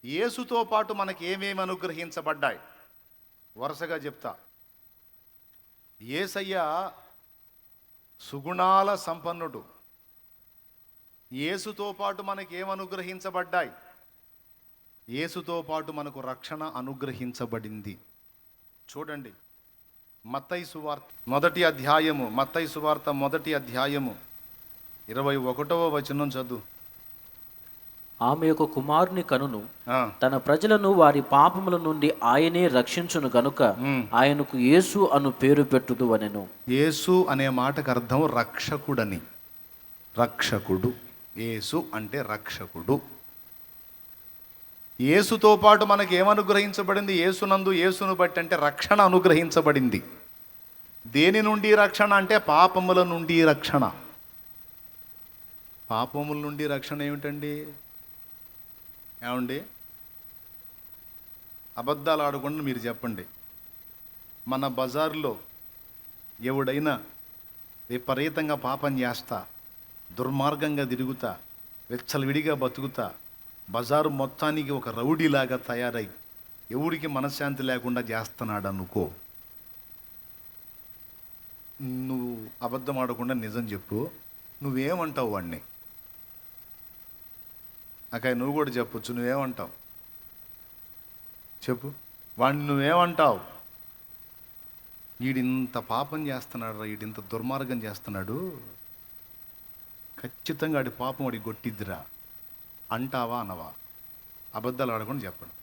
యేసుతో పాటు మనకి ఏమేమి అనుగ్రహించబడ్డాయి వరుసగా చెప్తా. యేసయ్య సుగుణాల సంపన్నుడు. యేసుతో పాటు మనకి ఏం అనుగ్రహించబడ్డాయి? యేసుతో పాటు మనకు రక్షణ అనుగ్రహించబడింది. చూడండి, మత్తయి సువార్త మొదటి అధ్యాయము 21వ వచనం చదువు. ఆమె యొక్క కుమారుని కనును తన ప్రజలను వారి పాపముల నుండి ఆయనే రక్షించును గనుక ఆయనకు యేసు అను పేరు పెట్టుదు అనెను. యేసు అనే మాటకు అర్థం రక్షకుడని. రక్షకుడు. యేసు అంటే రక్షకుడు. యేసుతో పాటు మనకి ఏమనుగ్రహించబడింది? యేసును బట్టి అంటే రక్షణ అనుగ్రహించబడింది. దేని నుండి రక్షణ అంటే పాపముల నుండి రక్షణ. పాపముల నుండి రక్షణ ఏమిటండి? ఏమండి, అబద్ధాలు ఆడకుండా మీరు చెప్పండి. మన బజార్లో ఎవడైనా విపరీతంగా పాపం చేస్తా, దుర్మార్గంగా తిరుగుతా, విచ్చలవిడిగా బతుకుతా, బజారు మొత్తానికి ఒక రౌడీలాగా తయారై ఎవడికి మనశ్శాంతి లేకుండా చేస్తున్నాడు అనుకో, నువ్వు అబద్ధం ఆడకుండా నిజం చెప్పు. నువ్వేమంటావు వాడిని? అక్కడ నువ్వు కూడా చెప్పొచ్చు. నువ్వేమంటావు చెప్పు. వాడిని నువ్వేమంటావు? వీడింత పాపం చేస్తున్నాడు, వీడింత దుర్మార్గం చేస్తున్నాడు, ఖచ్చితంగా వాడి పాపం వాడికి కొట్టిద్దిరా అంటావా అనవా? అబద్ధాలు ఆడకుండా చెప్పండి.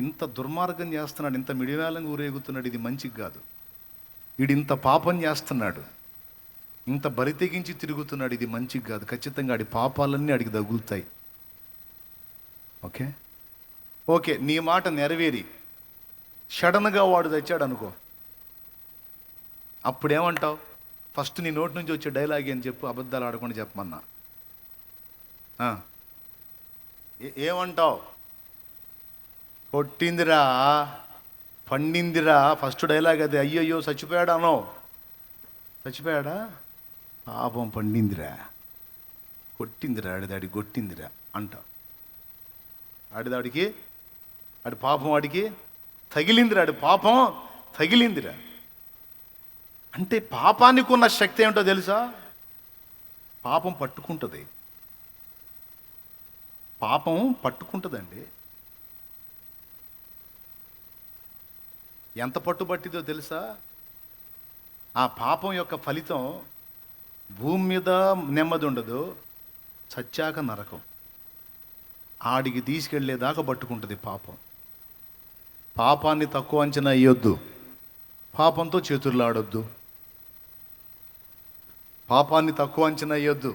ఇంత దుర్మార్గం చేస్తున్నాడు, ఇంత మిడివేలంగా ఊరేగుతున్నాడు, ఇది మంచిది కాదు. వీడింత పాపం చేస్తున్నాడు, ఇంత బరి తెగించి తిరుగుతున్నాడు, ఇది మంచిది కాదు. ఖచ్చితంగా ఆడి పాపాలన్నీ ఆడికి తగులుతాయి. ఓకే, నీ మాట నెరవేరి సడన్గా వాడు తెచ్చాడు అనుకో, అప్పుడేమంటావు? ఫస్ట్ నీ నోటి నుంచి వచ్చే డైలాగ్ అని చెప్పు. అబద్ధాలు ఆడకుండా చెప్పమన్నా ఏమంటావు? కొట్టిందిరా, పండిందిరా, ఫస్ట్ డైలాగ్ అది. అయ్యయ్యో చచ్చిపోయాడా అనో. చచ్చిపోయాడా? పాపం పండిందిరా, కొట్టిందిరా, ఆడిదాడి కొట్టిందిరా అంటావు. ఆడిదాడికి ఆడి పాపం వాడికి తగిలిందిరా, ఆడి పాపం తగిలిందిరా. అంటే పాపానికి ఉన్న శక్తి ఏమిటో తెలుసా? పాపం పట్టుకుంటుంది. పాపం పట్టుకుంటుందండి. ఎంత పట్టుబట్టిదో తెలుసా? ఆ పాపం యొక్క ఫలితం భూమి మీద నెమ్మది ఉండదు, చచ్చాక నరకం. ఆడికి తీసుకెళ్లేదాకా పట్టుకుంటుంది పాపం. పాపాన్ని తక్కువ అంచనా వేయొద్దు. పాపంతో చేతుల్లో ఆడొద్దు. పాపాన్ని తక్కువ అంచనా వేయొద్దు.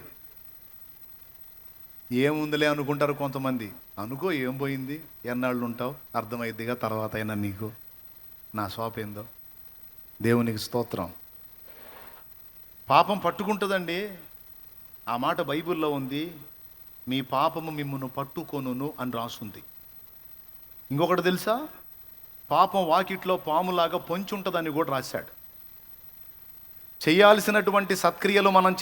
ఏముందిలే అనుకుంటారు కొంతమంది. అనుకో, ఏం పోయింది, ఎన్నాళ్ళు ఉంటావు, అర్థమైద్దిగా తర్వాత అయినా నీకు నా శోప ఏందో. దేవునికి స్తోత్రం. పాపం పట్టుకుంటుందండి. ఆ మాట బైబిల్లో ఉంది. మీ పాపము మిమ్మును పట్టుకొనును అని రాస్తుంది. ఇంకొకటి తెలుసా? పాపం వాకిట్లో పాములాగా పొంచి ఉంటుందని కూడా రాశాడు. చేయాల్సిన సత్క్రియలు మనం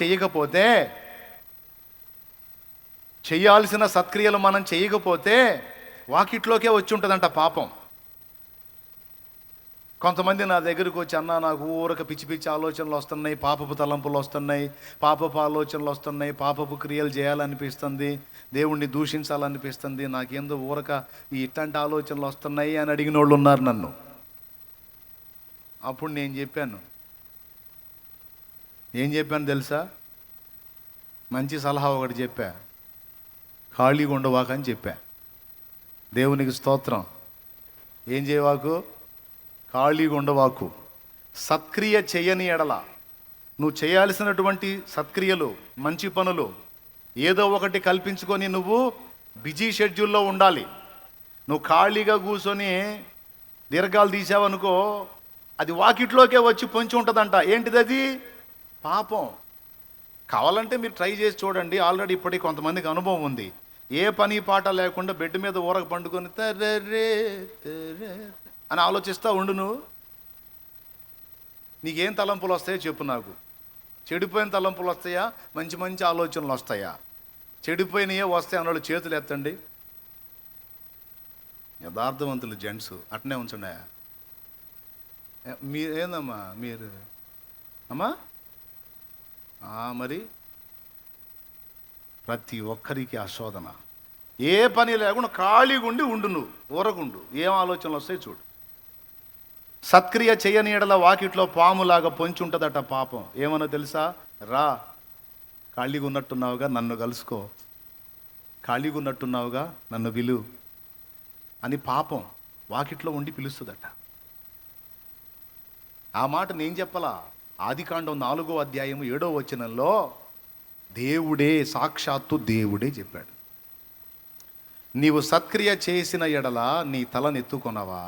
చేయకపోతే వాకిట్లోకే వచ్చి ఉంటుందంట పాపం. కొంతమంది నా దగ్గరికి వచ్చి, అన్నా నాకు ఊరక పిచ్చి పిచ్చి ఆలోచనలు వస్తున్నాయి, పాపపు తలంపులు వస్తున్నాయి, పాపపు ఆలోచనలు వస్తున్నాయి, పాపపు క్రియలు చేయాలనిపిస్తుంది, దేవుణ్ణి దూషించాలనిపిస్తుంది, నాకేందో ఊరక ఇట్లాంటి ఆలోచనలు వస్తున్నాయి అని అడిగిన వాళ్ళు ఉన్నారు నన్ను. అప్పుడు నేను ఏం చెప్పాను తెలుసా? మంచి సలహా ఒకటి చెప్పా. ఖాళీగా ఉండవాక అని చెప్పా. దేవునికి స్తోత్రం. ఏం చేయవాకు? ఖాళీగా ఉండవాకు. సత్క్రియ చేయని ఎడల, నువ్వు చేయాల్సినటువంటి సత్క్రియలు, మంచి పనులు ఏదో ఒకటి కల్పించుకొని నువ్వు బిజీ షెడ్యూల్లో ఉండాలి. నువ్వు ఖాళీగా కూర్చొని దీర్ఘాలు తీసావనుకో, అది వాకిట్లోకే వచ్చి పొంచి ఉంటుందంట. ఏంటిది అది? పాపం. కావాలంటే మీరు ట్రై చేసి చూడండి. ఆల్రెడీ ఇప్పటికి కొంతమందికి అనుభవం ఉంది. ఏ పని పాట లేకుండా బెడ్ మీద ఊరక పండుకొని తర్రే అని ఆలోచిస్తా ఉండు. నీకేం తలంపులు వస్తాయో చెప్పు నాకు. చెడిపోయిన తలంపులు వస్తాయా? మంచి ఆలోచనలు వస్తాయా? చెడిపోయినయే వస్తాయి అన్నోళ్ళు చేతులు ఎత్తండి. యథార్థవంతులు జెంట్స్ అట్నే ఉంచండి. ఏందమ్మా మీరు అమ్మా మరి ప్రతి ఒక్కరికి ఆ శోధన. ఏ పని లేకుండా ఖాళీగా ఉండు నువ్వు ఊరకుండు. ఏం ఆలోచనలు వస్తాయి చూడు. సత్క్రియ చేయని ఎడల వాకిట్లో పాములాగా పొంచి ఉంటుందట పాపం. ఏమన్నా తెలుసా? రా, ఖాళీగా ఉన్నట్టున్నావుగా నన్ను కలుసుకో, ఖాళీగా ఉన్నట్టున్నావుగా నన్ను విలు అని పాపం వాకిట్లో ఉండి పిలుస్తుందట. ఆ మాట నేను చెప్పలా. ఆదికాండం 4వ అధ్యాయం 7వ వచనంలో దేవుడే, సాక్షాత్తు దేవుడే చెప్పాడు. నీవు సత్క్రియ చేసిన ఎడల నీ తలనెత్తుకొనవా,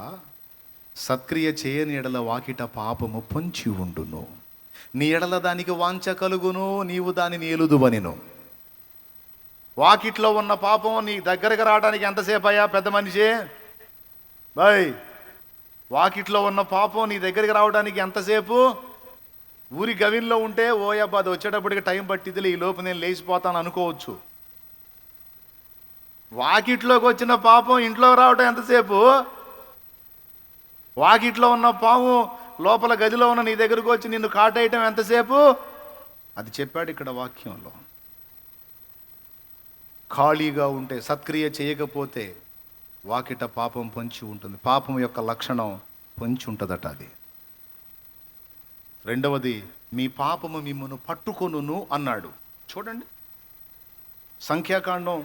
సత్క్రియ చేయని ఎడల వాకిట పాపము పొంచి ఉండును, నీ ఎడల దానికి వాంఛ కలుగును, నీవు దానిని ఏలుదువనెను. వాకిట్లో ఉన్న పాపం నీ దగ్గరకు రావడానికి ఎంతసేపు అయ్యా పెద్ద మనిషి? బాయ్, వాకిట్లో ఉన్న పాపం నీ దగ్గరికి రావడానికి ఎంతసేపు? ఊరి గవిన్లో ఉంటే ఓయబ్బా అది వచ్చేటప్పటికి టైం పట్టిద్దిలే, ఈ లోపు నేను లేచిపోతాను అనుకోవచ్చు. వాకిట్లోకి వచ్చిన పాపం ఇంట్లో రావటం ఎంతసేపు? వాకిట్లో ఉన్న పాము లోపల గదిలో ఉన్న నీ దగ్గరకు వచ్చి నిన్ను కాటేయటం ఎంతసేపు? అది చెప్పాడు ఇక్కడ వాక్యంలో. ఖాళీగా ఉంటే, సత్క్రియ చేయకపోతే వాకిట పాపం పొంచి ఉంటుంది. పాపం యొక్క లక్షణం పొంచి ఉంటుందట అది. రెండవది, మీ పాపము మిమ్మును పట్టుకొనును అన్నాడు. చూడండి, సంఖ్యాకాండం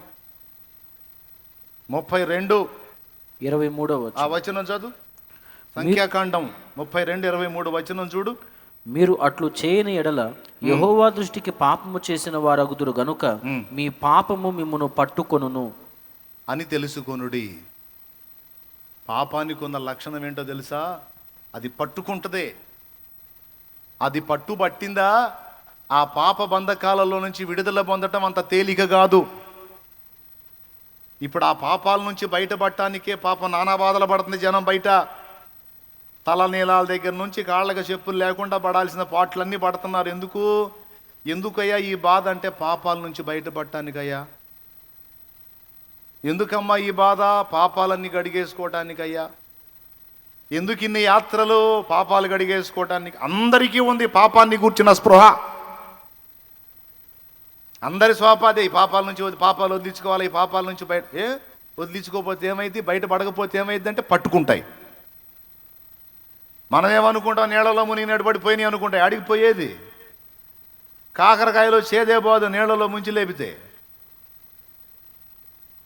32:23 ఆ వచనం చదువు. సంఖ్యాకాండం 32:23 వచనం చూడు. మీరు అట్లు చేయని ఎడల యెహోవా దృష్టికి పాపము చేసిన వారగుదురు గనుక మీ పాపము మిమ్మును పట్టుకొనును అని తెలుసుకొనుడి. పాపానికి ఉన్న లక్షణం ఏంటో తెలుసా? అది పట్టుకుంటదే. అది పట్టుబట్టిందా, ఆ పాప బంధకాలలో నుంచి విడుదల పొందటం అంత తేలిక కాదు. ఇప్పుడు ఆ పాపాల నుంచి బయటపడటానికే పాపం నానా బాధలు పడుతుంది జనం బయట. తలనీలాల దగ్గర నుంచి కాళ్ళకి చెప్పులు లేకుండా పడాల్సిన పాటలన్నీ పడుతున్నారు. ఎందుకయ్యా ఈ బాధ అంటే పాపాల నుంచి బయటపడటానికయ్యా. ఎందుకమ్మా ఈ బాధ? పాపాలన్నీ గడిగేసుకోవటానికయ్యా. ఎందుకు ఇన్ని యాత్రలు? పాపాలు గడిగేసుకోవటానికి. అందరికీ ఉంది పాపాన్ని కూర్చున్న స్పృహ. అందరి స్వాపాదే. ఈ పాపాల నుంచి పాపాలు వదిలించుకోవాలి, ఈ పాపాల నుంచి బయట వదిలించుకోకపోతే ఏమైంది, బయట పడకపోతే ఏమైంది అంటే పట్టుకుంటాయి. మనం ఏమనుకుంటాం? నీళ్ళలో మునిగినట్టు పడిపోయినాయి అనుకుంటాయి. అడిగిపోయేది కాకరకాయలో చేదే పోదు నీళ్ళలో ముంచి లేపితే.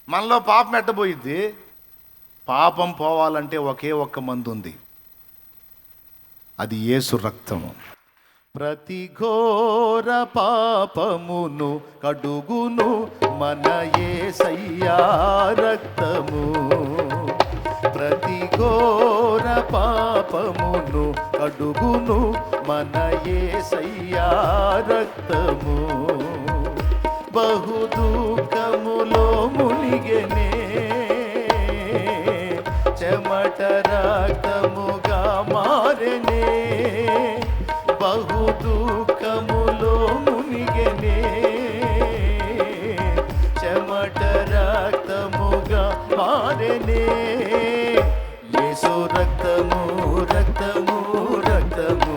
మనలో పాపం ఎట్టబోయిద్ది? పాపం పోవాలంటే ఒకే ఒక్క మందు ఉంది, అది యేసు రక్తము. ప్రతి ఘోర పాపమును కడుగును మన యేసయ్యా రక్తము. ప్రతి ఘోర పాపమును కడుగును మన యేసయ్యా రక్తము. బహు దుఃఖములో మునిగెనే, చెమట రక్తముగా మారెనే. బహు దుఃఖములో మునిగెనే, చెమట రక్తముగా మారెనే. యేసు రక్తము రక్తము రక్తము,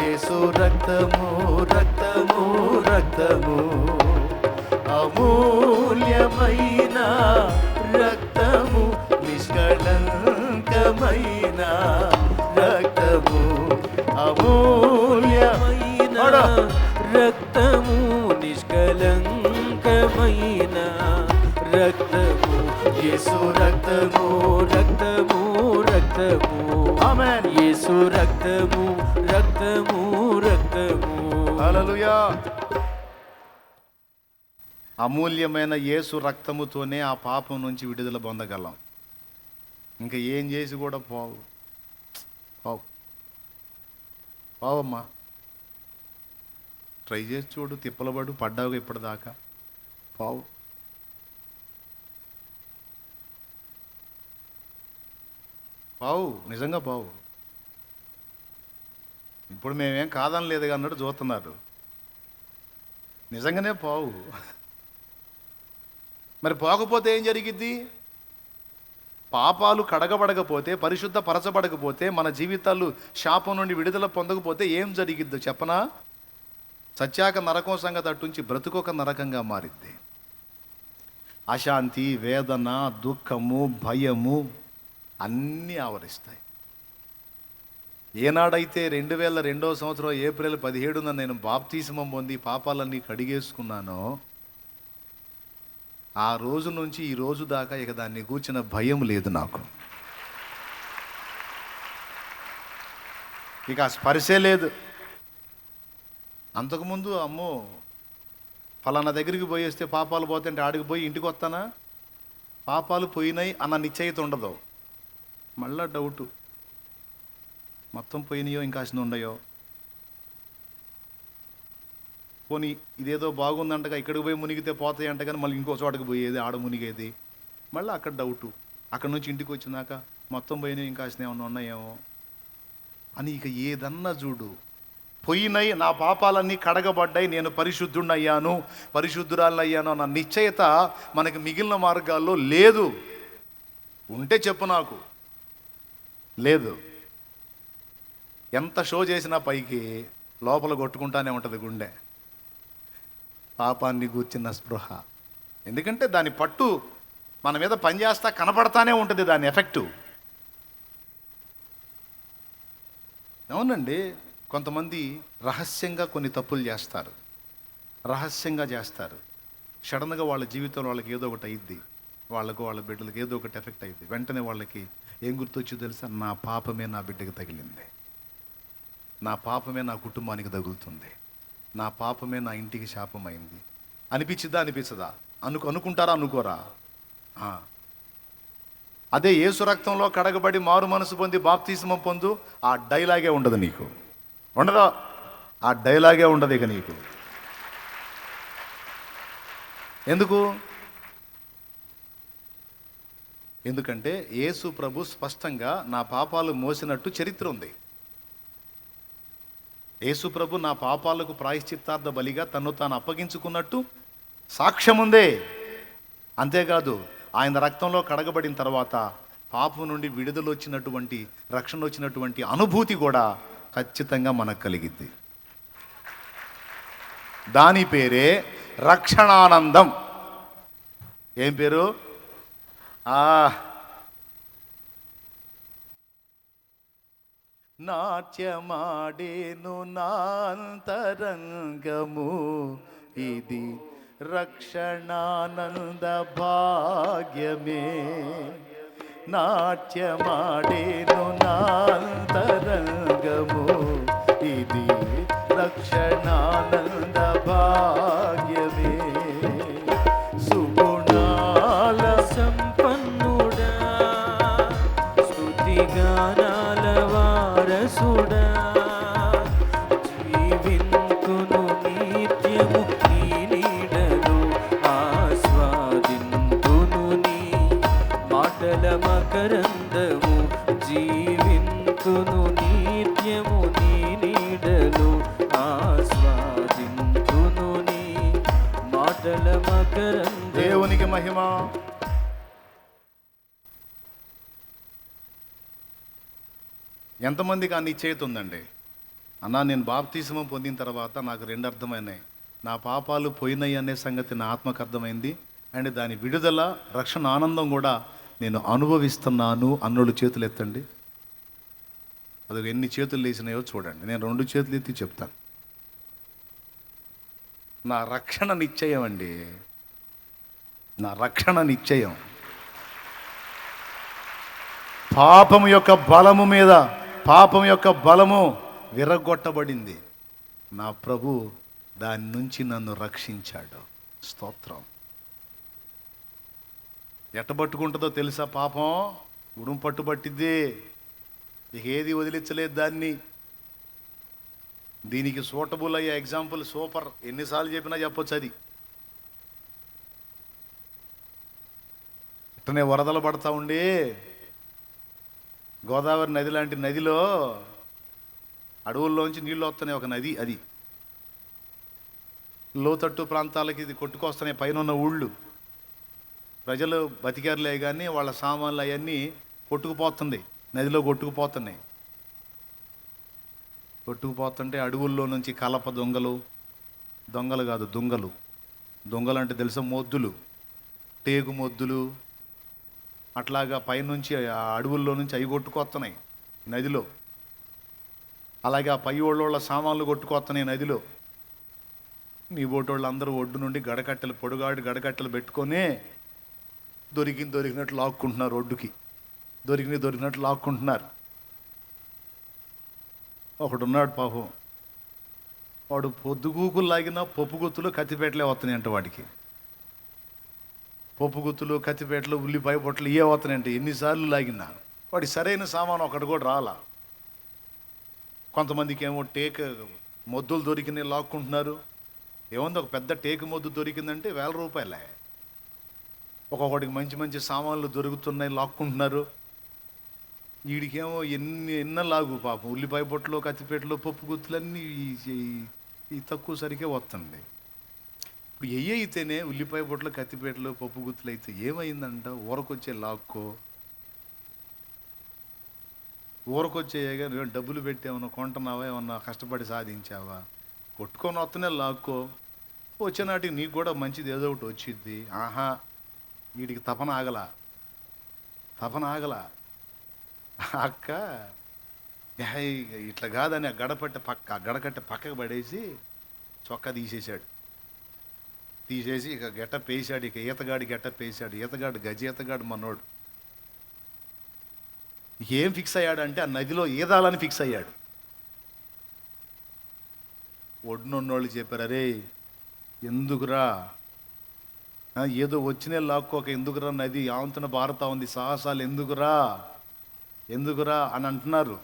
యేసు రక్తము రక్తము రక్తము, అమూల్యమైన రక్తము, నిష్కళంకమైన రక్తము, అమూల్యమైన రక్తము, నిష్కళంకమైన రక్తము. యేసు రక్తము రక్తము రక్తము, ఆమేన్. యేసు రక్తము రక్తము రక్తము. హల్లెలూయా. అమూల్యమైన యేసు రక్తముతోనే ఆ పాపం నుంచి విడుదల పొందగలం. ఇంకా ఏం చేసి కూడా పోవమ్మా. ట్రై చేసి చూడు, తిప్పలబడు, పడ్డావుగా ఇప్పటిదాకా. పావు నిజంగా పావు. ఇప్పుడు మేమేం కాదని లేదు అన్నట్టు చూస్తున్నారు. నిజంగానే పావు. మరి పోకపోతే ఏం జరిగిద్ది? పాపాలు కడగబడకపోతే, పరిశుద్ధ పరచబడకపోతే, మన జీవితాలు శాపం నుండి విడుదల పొందకపోతే ఏం జరిగిద్దో చెప్పనా? సత్యాక నరకం సంగతి అట్టుంచి బ్రతుకొక నరకంగా మారిద్ది. అశాంతి, వేదన, దుఃఖము, భయము అన్నీ ఆవరిస్తాయి. ఏనాడైతే 2002వ సంవత్సరం ఏప్రిల్ 17న నేను బాప్తిస్మం పొంది పాపాలన్నీ కడిగేసుకున్నానో, ఆ రోజు నుంచి ఈ రోజు దాకా ఇక దాన్ని గూర్చిన భయం లేదు నాకు. ఇక ఆ స్పర్శే లేదు. అంతకుముందు అమ్మో ఫలానా దగ్గరికి పోయేస్తే పాపాలు పోతుంటే ఆడికి పోయి ఇంటికి వస్తానా, పాపాలు పోయినాయి అన్న నిశ్చయిత ఉండదు. మళ్ళా డౌటు, మొత్తం పోయినాయో ఇంకాసిన ఉండయో, పోనీ ఇదేదో బాగుందంటగా ఇక్కడికి పోయి మునిగితే పోతాయి అంట, కానీ మళ్ళీ ఇంకో చోటకి పోయేది, ఆడ మునిగేది. మళ్ళీ అక్కడ డౌటు, అక్కడ నుంచి ఇంటికి వచ్చినాక మొత్తం పోయినాయి ఇంకాసిన ఏమన్నా ఉన్నాయేమో అని. ఇక ఏదన్నా చూడు, పోయినాయి, నా పాపాలన్నీ కడగబడ్డాయి, నేను పరిశుద్ధుడయ్యాను, పరిశుద్ధురాలయ్యాను అన్న నిశ్చయత మనకి మిగిలిన మార్గాల్లో లేదు. ఉంటే చెప్పు నాకు. లేదు. ఎంత షో చేసినా పైకి లోపల కొట్టుకుంటానే ఉంటుంది గుండె, పాపాన్ని గూర్చిన స్పృహ. ఎందుకంటే దాని పట్టు మన మీద పనిచేస్తా కనపడతానే ఉంటుంది, దాని ఎఫెక్టు. అవునండి, కొంతమంది రహస్యంగా కొన్ని తప్పులు చేస్తారు, రహస్యంగా చేస్తారు. సడన్గా వాళ్ళ జీవితంలో వాళ్ళకి ఏదో ఒకటి అయ్యిద్ది, వాళ్ళకు వాళ్ళ బిడ్డలకు ఏదో ఒకటి ఎఫెక్ట్ అయ్యిద్ది. వెంటనే వాళ్ళకి ఏం గుర్తొచ్చిందో తెలుసా? నా పాపమే నా బిడ్డకి తగిలింది, నా పాపమే నా కుటుంబానికి తగులుతుంది, నా పాపమే నా ఇంటికి శాపమైంది అనిపించిద్దా అనిపించదా? అనుకుంటారా అనుకోరా? అదే యేసు రక్తంలో కడగబడి మారు మనసు పొంది బాప్తిస్మం పొందు, ఆ డైలాగే ఉండదు నీకు. ఉండదా? ఆ డైలాగే ఉండదు ఇక నీకు. ఎందుకు? ఎందుకంటే యేసు ప్రభు స్పష్టంగా నా పాపాలు మోసినట్టు చరిత్ర ఉంది. యేసు ప్రభు నా పాపాలకు ప్రాయశ్చిత్తార్థ బలిగా తన్ను తాను అప్పగించుకున్నట్టు సాక్ష్యం ఉందే. అంతేకాదు, ఆయన రక్తంలో కడగబడిన తర్వాత పాపం నుండి విడుదల వచ్చినటువంటి, రక్షణ వచ్చినటువంటి అనుభూతి కూడా ఖచ్చితంగా మనకు కలిగిద్ది. దాని పేరే రక్షణానందం. ఏం పేరు? నాట్యమాడేను నాంతరంగము, ఇది రక్షణానంద భాగ్యమే. నాట్యమాడేను నాంతరంగము, ఇది రక్షణానంద భాగ్యమే. సుగుణాల సంపన్నుడా, స్తుతిగానాల వారసుడా, జీవింతును నిత్యము నీ నీడను, ఆస్వాదింతును నీ మాటల మకరందము. జీవింతును నిత్యము నీ నీడను, ఆస్వాదింతును నీ మాటల మకరందము. దేవునికి మహిమ. ఎంతమందికి ఆ నిశ్చయిత ఉందండి? అన్నా, నేను బాప్తిస్మం పొందిన తర్వాత నాకు 2 అర్థమైనాయి. నా పాపాలు పోయినాయి అనే సంగతి నా ఆత్మకు అర్థమైంది, అండ్ దాని విడుదల, రక్షణ ఆనందం కూడా నేను అనుభవిస్తున్నాను అన్నోళ్ళు చేతులు ఎత్తండి. అది ఎన్ని చేతులు లేచినాయో చూడండి. నేను 2 చేతులు ఎత్తి చెప్తాను. నా రక్షణ నిశ్చయం అండి, నా రక్షణ నిశ్చయం. పాపం యొక్క బలము మీద, పాపం యొక్క బలము విరగొట్టబడింది. నా ప్రభు దాని నుంచి నన్ను రక్షించాడు. స్తోత్రం. ఎట్టబట్టుకుంటుందో తెలుసా? పాపం ఉడుము పట్టుబట్టిద్ది, ఇక ఏది వదిలించలేదు దాన్ని. దీనికి సూటబుల్ అయ్యే ఎగ్జాంపుల్ సూపర్, ఎన్నిసార్లు చెప్పినా చెప్పొచ్చు. అది అట్టనే వరదలు పడతా ఉండి, గోదావరి నది లాంటి నదిలో అడవుల్లోంచి నీళ్ళు వస్తున్నాయి. ఒక నది, అది లోతట్టు ప్రాంతాలకి ఇది కొట్టుకొస్తున్నాయి పైన ఉన్న ఊళ్ళు. ప్రజలు బతికారులే కానీ వాళ్ళ సామాన్లు అవన్నీ కొట్టుకుపోతుంది, నదిలో కొట్టుకుపోతున్నాయి. కొట్టుకుపోతుంటే అడవుల్లో నుంచి కలప దొంగలు కాదు దొంగలు అంటే తెలుసా, మొద్దులు, టేకు మొద్దులు అట్లాగా పైనుంచి ఆ అడవుల్లో నుంచి అవి కొట్టుకొస్తున్నాయి నదిలో. అలాగే ఆ పై వాళ్ళ సామాన్లు కొట్టుకొస్తున్నాయి నదిలో. మీ బోటోళ్ళు అందరూ ఒడ్డు నుండి పొడుగాడి గడకట్టెలు పెట్టుకొని దొరికినట్లు లాక్కుంటున్నారు, ఒడ్డుకి దొరికినట్లు లాక్కుంటున్నారు. ఒకడున్నాడు పాపం, వాడు పొద్దుగూకులు లాగినా పప్పు గుత్తులు కత్తిపేటలే వస్తున్నాయంట వాడికి. పప్పు గుత్తులు కత్తిపేటలు ఉల్లిపాయ పొట్టలు ఏ వస్తున్నాయంటే ఎన్నిసార్లు లాగినా వాడి సరైన సామాను ఒకటి కూడా రాలా. కొంతమందికి ఏమో టేక్ మొద్దులు దొరికినాయి లాక్కుంటున్నారు. ఏముంది, ఒక పెద్ద టేకు మొద్దు దొరికిందంటే 1000 రూపాయలే. ఒక్కొక్కడికి మంచి మంచి సామాన్లు దొరుకుతున్నాయి, లాక్కుంటున్నారు. వీడికేమో ఎన్న లాగు పాపం, ఉల్లిపాయ పొట్టలు కత్తిపేటలు పప్పు గుత్తులన్నీ ఈ తక్కువ సరికే వస్తుంది. ఇప్పుడు అయితేనే ఉల్లిపాయ పొట్టలు కత్తిపేటలు పప్పు గుత్తులు అయితే ఏమైందంట, ఊరకొచ్చే ఊరకొచ్చేయగా డబ్బులు పెట్టి ఏమన్నా కొంటున్నావా, ఏమన్నా కష్టపడి సాధించావా, కొట్టుకొని వస్తూనే లాక్కో, వచ్చేనాటికి నీకు కూడా మంచిది ఏదో ఒకటి వచ్చింది. ఆహా, వీడికి తపన ఆగల అక్క ఇట్లా కాదని ఆ గడకట్టె పక్కకు పడేసి చొక్కా తీసేసి ఇక గెటప్ వేసాడు. ఇక ఈతగాడి గెటప్ వేసాడు. ఈతగాడు మనోడు ఏం ఫిక్స్ అయ్యాడంటే ఆ నదిలో ఈదాలని ఫిక్స్ అయ్యాడు. ఒడ్డునున్నోళ్ళు చెప్పారు, అరే ఎందుకురా, ఏదో వచ్చినే లాక్కోక ఎందుకురా, నది ఆవంతున భారత ఉంది, సాహసాలు ఎందుకురా అని అంటున్నారు.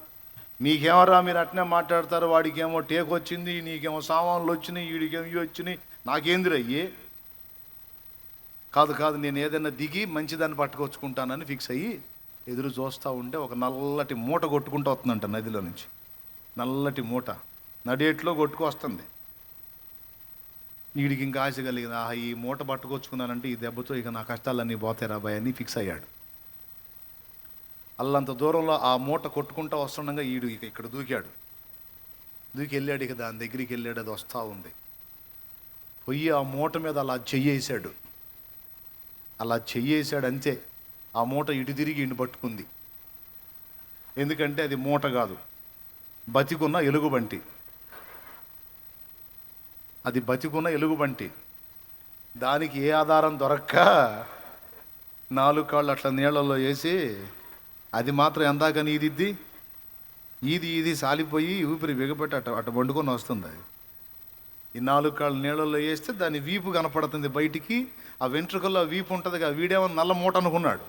మీకేమరా మీరు అట్నే మాట్లాడతారు, వాడికేమో టేక్ వచ్చింది, నీకేమో సామాన్లు వచ్చినాయి, వీడికేమో ఇవి వచ్చినాయి, నాకేందిరా అయ్యి. కాదు నేను ఏదైనా దిగి మంచిదాన్ని పట్టుకొచ్చుకుంటానని ఫిక్స్ అయ్యి ఎదురు చూస్తూ ఉంటే ఒక నల్లటి మూట కొట్టుకుంటూ వస్తుందంట నదిలో నుంచి. నల్లటి మూట నడేట్లో కొట్టుకొస్తుంది. వీడికి ఇంకా ఆశ కలిగింది, ఈ మూట పట్టుకొచ్చుకున్నానంటే ఈ దెబ్బతో ఇక నా కష్టాలన్నీ పోతాయి రాబాయ్ అని ఫిక్స్ అయ్యాడు. అల్లంత దూరంలో ఆ మూట కొట్టుకుంటూ వస్తుండగా ఈడు ఇక్కడ దూకి వెళ్ళాడు. ఇక దాని దగ్గరికి వెళ్ళాడు, అది వస్తూ ఉంది. పొయ్యి ఆ మూట మీద అలా చెయ్యేశాడు అంతే. ఆ మూట ఇటు తిరిగి ఈయన పట్టుకుంది. ఎందుకంటే అది మూట కాదు, బతికున్న ఎలుగుబంటి. అది బతికున్న ఎలుగుబంటి. దానికి ఏ ఆధారం దొరక్క 4 కాళ్ళు అట్లా నీళ్ళల్లో వేసి అది మాత్రం ఎందాకని ఇది సాలిపోయి ఊపిరి బిగపెట్టి అట్ట వండుకొని వస్తుంది. అది ఈ 4 కాళ్ళు నీళ్ళల్లో వేస్తే దాని వీపు కనపడుతుంది బయటికి. ఆ వెంట్రుకల్లో వీపు ఉంటుంది కదా, వీడేమో నల్ల మూట అనుకున్నాడు.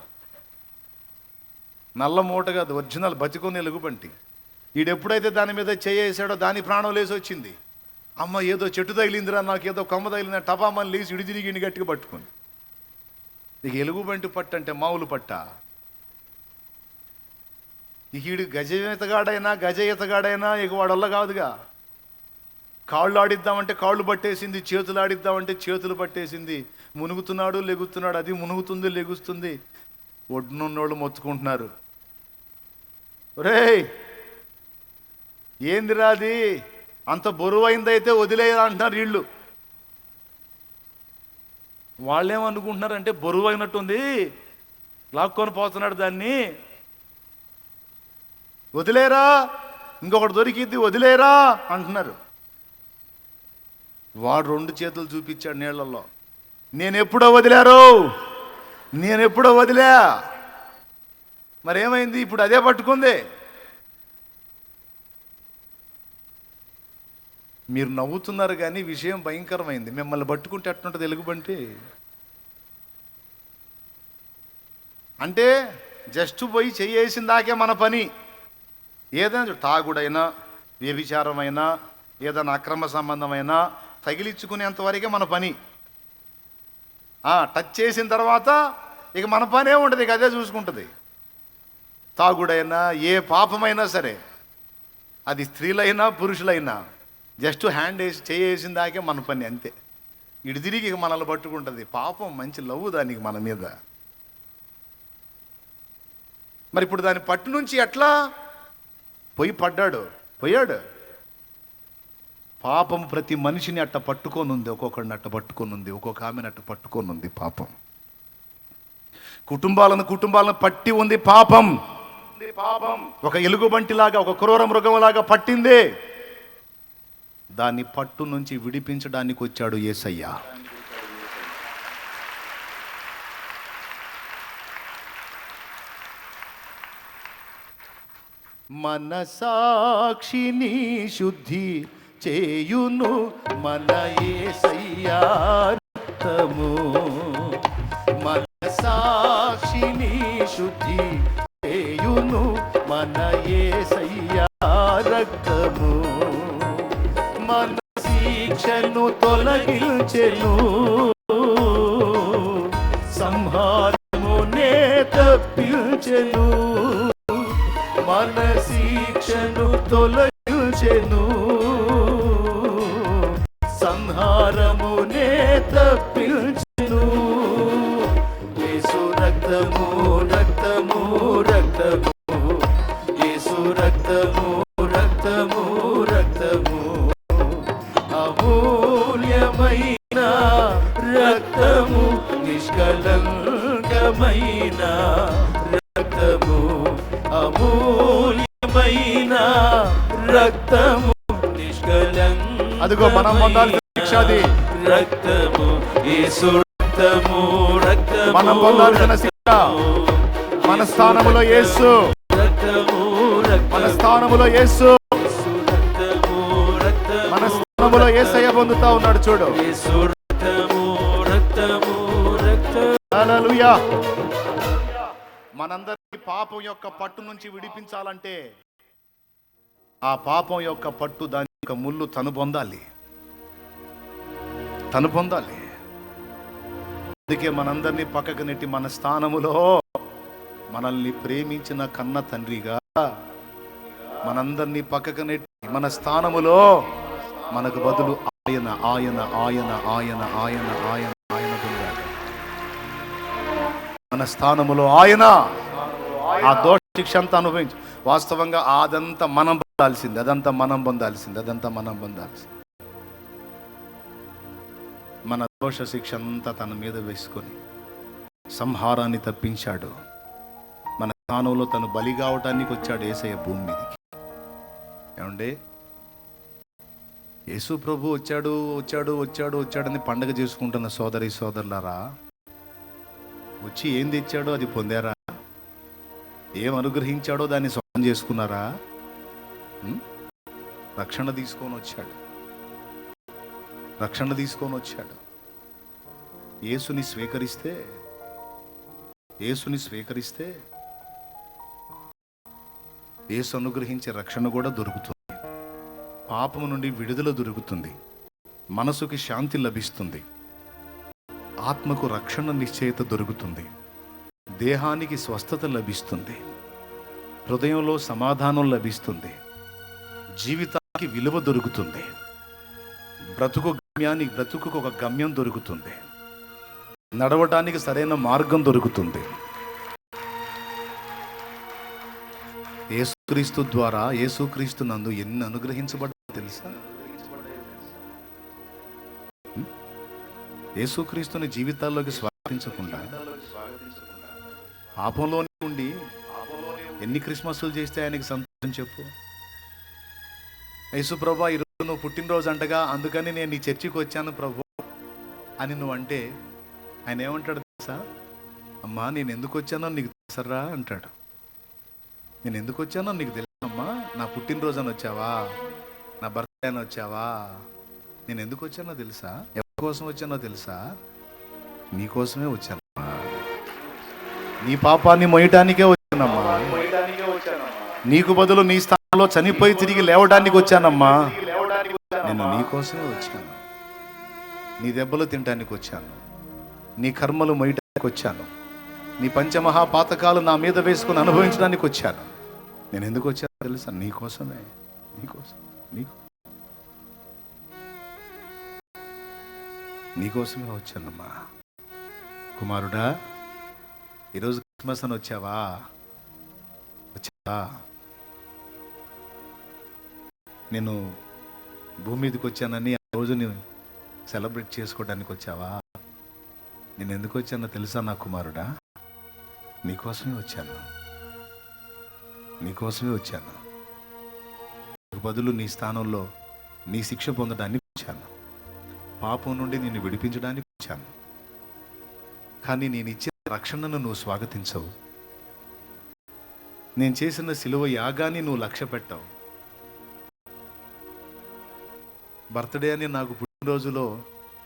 నల్ల మూట కాదు, ఒరిజినల్ బతికొని ఎలుగుబంటి. వీడెప్పుడైతే దాని మీద చేయేసాడో దాని ప్రాణం లేసి వచ్చింది. అమ్మ ఏదో చెట్టు తగిలిందిరా, నాకు ఏదో కొమ్మ తగిలిందా, టపామని లేచి ఇడి తిరిగి గట్టిగా పట్టుకుని. ఇక ఎలుగుబంటి పట్టు అంటే మామూలు పట్ట. ఇక వీడు గజ ఈతగాడైనా ఇక వాడొల్ల కాదుగా. కాళ్ళు ఆడిద్దామంటే కాళ్ళు పట్టేసింది, చేతులు ఆడిద్దామంటే చేతులు పట్టేసింది. మునుగుతున్నాడు లెగుతున్నాడు, అది మునుగుతుంది లెగుస్తుంది. ఒడ్డునున్నోళ్ళు మొత్తుకుంటున్నారు, రేయ్ ఏందిరా అది అంత బరువైందైతే వదిలేయాలి అంటున్నారు వీళ్ళు. వాళ్ళేమనుకుంటున్నారంటే బరువైనట్టుంది, లాక్కొని పోతున్నాడు దాన్ని, వదిలేరా, ఇంకొకటి దొరికిద్ది వదిలేరా అంటున్నారు. వాడు 2 చేతులు చూపించాడు నీళ్లలో. నేనెప్పుడో వదిలా. మరేమైంది, ఇప్పుడు అదే పట్టుకుంది. మీరు నవ్వుతున్నారు కానీ విషయం భయంకరమైంది. మిమ్మల్ని పట్టుకుంటే ఎట్టుంటుంది ఎలుగుబంటి అంటే, జస్ట్ పోయి చెయ్యేసిన దాకే మన పని. ఏదైనా తాగుడైనా, వ్యభిచారమైనా, ఏదైనా అక్రమ సంబంధమైనా తగిలించుకునేంత వరకే మన పని. టచ్ చేసిన తర్వాత ఇక మన పనే ఉంటుంది, ఇక అదే చూసుకుంటుంది. తాగుడైనా ఏ పాపమైనా సరే, అది స్త్రీలైనా పురుషులైనా, జస్ట్ హ్యాండ్ వేసి చేసిన దాకే మన పని అంతే. ఇటు తిరిగి ఇక మనల్ని పట్టుకుంటుంది. పాపం మంచి లవ్వు దానికి మన మీద. మరి ఇప్పుడు దాని పట్టు నుంచి ఎట్లా పోయాడు. పాపం ప్రతి మనిషిని అట్ట పట్టుకోనుంది, ఒక్కొక్కడిని అట్ట పట్టుకోనుంది, ఒక్కొక్క ఆమెను అట్ట పట్టుకోనుంది పాపం. కుటుంబాలను పట్టి ఉంది పాపం. ఒక ఎలుగుబంటిలాగా, ఒక క్రూర మృగంలాగా పట్టిందే. దాన్ని పట్టు నుంచి విడిపించడానికి వచ్చాడు యేసయ్య. మనసాక్షిని శుద్ధి చేయును మన యేసయ్య రక్తము. మనసాక్షిని శుద్ధి చేయును మన యేసయ్య రక్తము. మన శిక్షను తొలగించెను, సంహారమునే తప్పించెను. మన శిక్షను తొలగించెను, సంహారమునే తప్పించెను. యేసు రక్తము రక్తము రక్తము, యేసు రక్తము రక్తము రక్తము, అమూల్యమైన రక్తము, నిష్కలంకమైన రక్తము, అమూల్యమైన రక్తము, నిష్కలంకమైన. అదిగో మనం పొందాల్సిన శిక్ష అది. రక్తము, యేసు రక్తము రక్తము, మనం పొందాల్సిన శిక్ష. మన స్థానములో యేసు, మన స్థానములో యేసు, మన స్థానములో యేసయ్య పొందుతా ఉన్నాడు. చూడు, హల్లెలూయా. మనందరికీ పాపం యొక్క పట్టు నుంచి విడిపించాలంటే ఆ పాపం యొక్క పట్టు, దాని యొక్క ముళ్ళు తను పొందాలి. అందుకే మనందరినీ పక్కకు నెట్టి మన స్థానములో మనల్ని ప్రేమించిన కన్న తండ్రిగా మనందరినీ పక్కకు నెట్టి మన స్థానములో మనకు బదులు ఆయన ఆయన ఆయన ఆయన ఆయన ఆయన ఆయన పొందాడు. మన స్థానములో ఆయన ఆ దోష శిక్ష అంతా అనుభవించి, వాస్తవంగా అదంతా మనం పొందాల్సింది, అదంతా మనం పొందాల్సింది. మన దోష శిక్ష అంతా తన మీద వేసుకొని సంహారాన్ని తప్పించాడు. మన స్థానంలో తను బలి కావటానికి వచ్చాడు యేసయ్య భూమి మీదకి. ఏమండి, యేసు ప్రభు వచ్చాడని పండగ చేసుకుంటున్న సోదరి సోదరులారా, వచ్చి ఏం తెచ్చాడో అది పొందారా? ఏం అనుగ్రహించాడో దాన్ని సొంతం చేసుకున్నారా? రక్షణ తీసుకొని వచ్చాడు. యేసుని స్వీకరిస్తే యేసు అనుగ్రహించే రక్షణ కూడా దొరుకుతుంది. పాపము నుండి విడుదల దొరుకుతుంది, మనసుకి శాంతి లభిస్తుంది, ఆత్మకు రక్షణ నిశ్చయత దొరుకుతుంది, దేహానికి స్వస్థత లభిస్తుంది, హృదయంలో సమాధానం లభిస్తుంది, జీవితానికి విలువ దొరుకుతుంది, బ్రతుకు ఒక గమ్యం దొరుకుతుంది, నడవటానికి సరైన మార్గం దొరుకుతుంది. యేసుక్రీస్తు ద్వారా, యేసుక్రీస్తు నందు ఎన్ని అనుగ్రహించబడ్డా తెలుసా? యేసుక్రీస్తుని జీవితాల్లోకి స్వాగతించకుండా పాపంలోనే ఉండి ఎన్ని క్రిస్మస్లు చేస్తే ఆయనకి సంతోషం చెప్పు. యేసు ప్రభా, ఈరోజు నువ్వు పుట్టినరోజు అంటగా, అందుకని నేను నీ చర్చికి వచ్చాను ప్రభు అని నువ్వు అంటే ఆయన ఏమంటాడు తెలుసా? అమ్మా, నేను ఎందుకు వచ్చానో నీకు తెలుసరా అంటాడు. నేను ఎందుకు వచ్చానో నీకు తెలుసమ్మా? నా పుట్టినరోజు అని వచ్చావా? నా బర్త్డే అని వచ్చావా? నేను ఎందుకు వచ్చానో తెలుసా? ఎవరి కోసం వచ్చానో తెలుసా? నీకోసమే వచ్చానమ్మా. నీ పాపాన్ని మోయటానికే వచ్చానమ్మా. నీకు బదులు నీ స్థానంలో చనిపోయి తిరిగి లేవడానికి వచ్చానమ్మా. నేను నీకోసమే వచ్చాను. నీ దెబ్బలు తినడానికి వచ్చాను, నీ కర్మలు మోయటానికి వచ్చాను, నీ పంచమహాపాతకాలు నా మీద వేసుకుని అనుభవించడానికి వచ్చాను. నేను ఎందుకు వచ్చానో తెలుసా? నీకోసమే. నీకు నీకోసమే వచ్చానమ్మా. కుమారుడా, ఈరోజు క్రిస్మస్ అని వచ్చావా? నేను భూమి మీదకి వచ్చానని ఆ రోజు నేను సెలబ్రేట్ చేసుకోవడానికి వచ్చావా? నేను ఎందుకు వచ్చానో తెలుసా నా కుమారుడా? నీకోసమే వచ్చాను. నీకోసమే వచ్చాను. బదులు నీ స్థానంలో నీ శిక్ష పొందడానికి వచ్చాను. పాపం నుండి నిన్ను విడిపించడానికి వచ్చాను. కానీ నేను ఇచ్చిన రక్షణను నువ్వు స్వాగతించవు. నేను చేసిన సిలువ యాగాన్ని నువ్వు లక్ష్య పెట్టావు. బర్త్డే అని నాకు పుట్టినరోజులో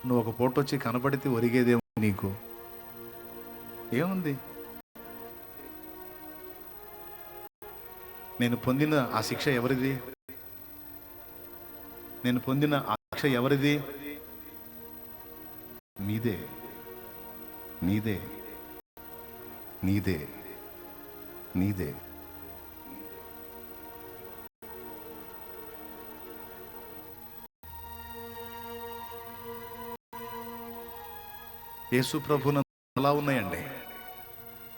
నువ్వు ఒక ఫోటో వచ్చి కనబడితే ఒరిగేదేమో నీకు. ఏముంది? నేను పొందిన ఆ శిక్ష ఎవరిది? నేను పొందిన ఆ శిక్ష ఎవరిది? నీదే, నీదే, నీదే, నీదే. యేసు ప్రభున చాలా ఉన్నాయండి.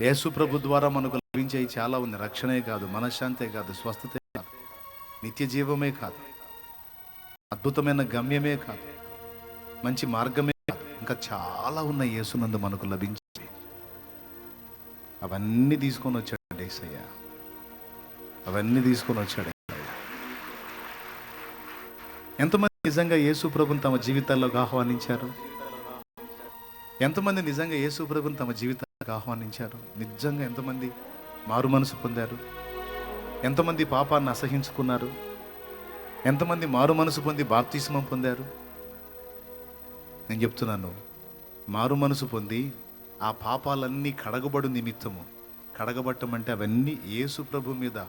యేసు ప్రభు ద్వారా మనకు లభించేవి చాలా ఉంది. రక్షణే కాదు, మనశ్శాంతే కాదు, స్వస్థతే కాదు, నిత్య జీవమే కాదు, అద్భుతమైన గమ్యమే కాదు, మంచి మార్గమే కాదు, ఇంకా చాలా ఉన్నాయి యేసునందు మనకు లభించే. అవన్నీ తీసుకొని వచ్చాడు యేసయ్య. అవన్నీ తీసుకొని వచ్చాడు. ఎంతమంది నిజంగా యేసు ప్రభుని తమ జీవితాల్లోకి ఆహ్వానించారు? ఎంతమంది నిజంగా యేసు ప్రభుని తమ జీవితాలకు ఆహ్వానించారు? నిజంగా ఎంతమంది మారు మనసు పొందారు? ఎంతమంది పాపాన్ని అసహించుకున్నారు? ఎంతమంది మారు మనసు పొంది బాప్తిస్మం పొందారు? నేను చెప్తున్నాను, మారు మనసు పొంది ఆ పాపాలన్నీ కడగబడు నిమిత్తము, కడగబట్టమంటే అవన్నీ యేసు ప్రభు మీద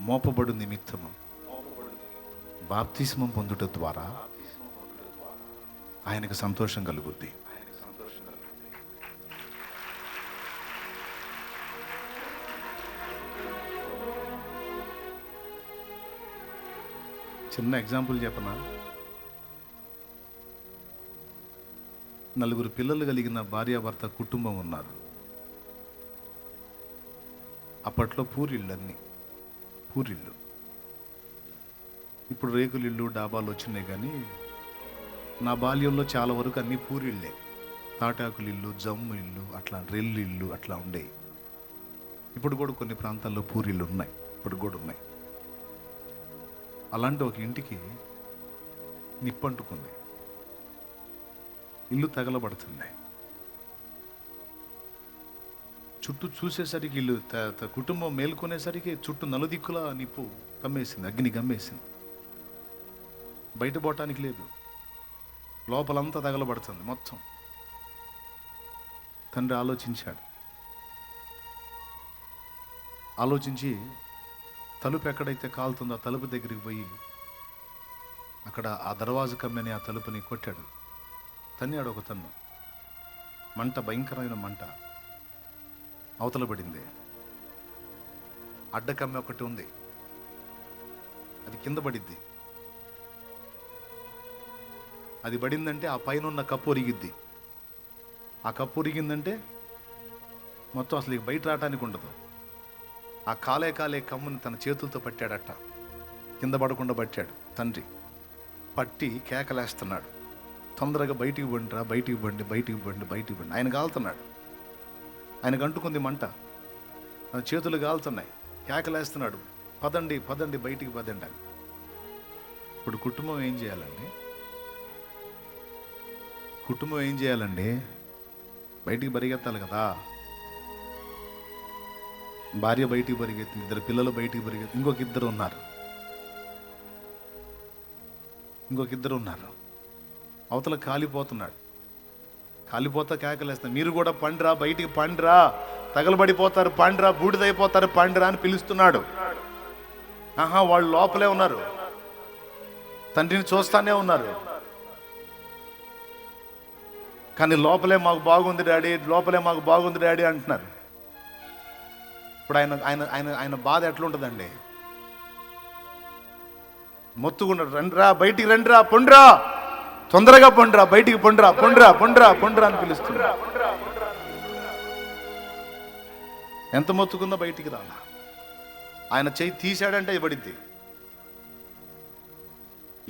మోపబడు నిమిత్తము బాప్తిస్మం పొందుట ద్వారా ఆయనకు సంతోషం కలుగుద్ది. చిన్న ఎగ్జాంపుల్ చెప్పనా? నలుగురు పిల్లలు కలిగిన భార్యాభర్త కుటుంబం ఉన్నారు. అప్పట్లో పూరిళ్ళు, అన్నీ పూరిళ్ళు. ఇప్పుడు రేకులిళ్ళు, డాబాలు వచ్చినాయి. కానీ నా బాల్యంలో చాలా వరకు అన్నీ పూరిళ్ళే. తాటాకులిల్లు, జమ్ము ఇల్లు, అట్లా రెల్లు ఇల్లు అట్లా ఉండేవి. ఇప్పుడు కూడా కొన్ని ప్రాంతాల్లో పూరిళ్ళు ఉన్నాయి, ఇప్పుడు కూడా ఉన్నాయి. అలాంటి ఒక ఇంటికి నిప్పంటుకుంది, ఇల్లు తగలబడుతుంది. చుట్టూ చూసేసరికి ఇల్లు కుటుంబం మేల్కొనేసరికి చుట్టూ నలుదిక్కులా నిప్పు కమ్మేసింది, అగ్ని కమ్మేసింది. బయట పోవటానికి లేదు, లోపలంతా తగలబడుతుంది మొత్తం. తండ్రి ఆలోచించాడు. ఆలోచించి తలుపు ఎక్కడైతే కాలుతుందో ఆ తలుపు దగ్గరికి పోయి అక్కడ ఆ దర్వాజు కమ్మని ఆ తలుపుని కొట్టాడు, తన్నాడు ఒక తన్ను. మంట, భయంకరమైన మంట అవతల పడింది. అడ్డకమ్మె ఒకటి ఉంది, అది కింద పడిద్ది. అది పడిందంటే ఆ పైన ఉన్న కప్పు ఒరిగిద్ది. ఆ కప్పు ఒరిగిందంటే మొత్తం అసలు ఇక బయట రావటానికి ఉండదు. ఆ కాలే కమ్ముని తన చేతులతో పట్టాడట, కింద పడకుండా పట్టాడు తండ్రి. పట్టి కేకలేస్తున్నాడు, తొందరగా బయటికి బండిరా, బయటికి బండి, బయటికి బండి, బయటికి బండి. ఆయన కాలుతున్నాడు, ఆయనకు అంటుకుంది మంట, తన చేతులు కాలుతున్నాయి, కేకలేస్తున్నాడు, పదండి పదండి, బయటికి పదండి అని. ఇప్పుడు కుటుంబం ఏం చేయాలండి? కుటుంబం ఏం చేయాలండి? బయటికి పరిగెత్తాలి కదా. భార్య బయటికి పరిగెత్తింది, ఇద్దరు పిల్లలు బయటికి పరిగెత్తి, ఇంకొక ఇద్దరు ఉన్నారు. అవతల కాలిపోతున్నాడు, కాలిపోతా కేకలేస్తాడు, మీరు కూడా పండిరా, బయటికి పండిరా, తగలబడిపోతారు, పండిరా, బూడిదైపోతారు, పండిరా అని పిలుస్తున్నాడు. ఆహా, వాళ్ళు లోపలే ఉన్నారు, తండ్రిని చూస్తానే ఉన్నారు. కానీ లోపలే మాకు బాగుంది డాడీ, లోపలే మాకు బాగుంది డాడీ అంటున్నారు. ఇప్పుడు ఆయన బాధ ఎట్లుంటుందండి? మొత్తుకున్నాడు, రండిరా, బయటికి రండిరా, పొండిరా, తొందరగా పండురా, బయటికి పండురా, పండురా, పండురా, పండురా అని పిలుస్తున్నా. ఎంత మొత్తుకుందో బయటికి రాలా. ఆయన చెయ్యి తీశాడంటే ఇవ్వడిద్ది.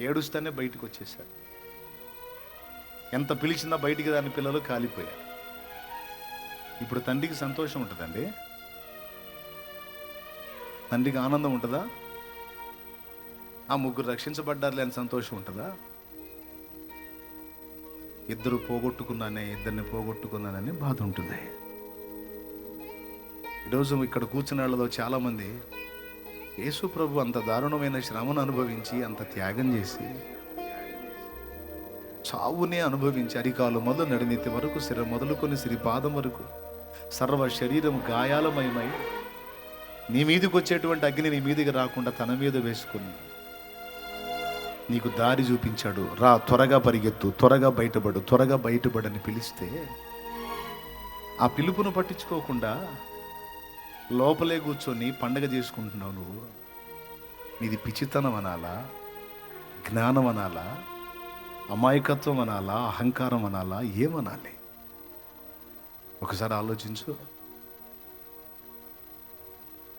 ఏడుస్తానే బయటికి వచ్చేసాడు. ఎంత పిలిచినా బయటికి దాని పిల్లలు కాలిపోయారు. ఇప్పుడు తండ్రికి సంతోషం ఉంటుందండి? తండ్రికి ఆనందం ఉంటుందా? ఆ ముగ్గురు రక్షించబడ్డారులే అని సంతోషం ఉంటుందా? ఇద్దరిని పోగొట్టుకున్నానని బాధ ఉంటుంది. ఈరోజు ఇక్కడ కూర్చున్న వాళ్ళలో చాలామంది యేసు ప్రభు అంత దారుణమైన శ్రమను అనుభవించి, అంత త్యాగం చేసి, చావునే అనుభవించి, అరికాలు మొదలు నడినెత్తి వరకు, శిర మొదలుకొని శ్రీపాదం వరకు సర్వ శరీరం గాయాలమయమై, నీ మీదకి వచ్చేటువంటి అగ్ని నీ మీదకి రాకుండా తన మీద వేసుకుని నీకు దారి చూపించాడు. రా, త్వరగా పరిగెత్తు, త్వరగా బయటపడని పిలిస్తే ఆ పిలుపును పట్టించుకోకుండా లోపలే కూర్చొని పండగ చేసుకుంటున్నావు నువ్వు. నీది పిచ్చితనం అనాలా, జ్ఞానం అనాలా, అమాయకత్వం అనాలా, అహంకారం అనాలా, ఏమనాలి? ఒకసారి ఆలోచించు.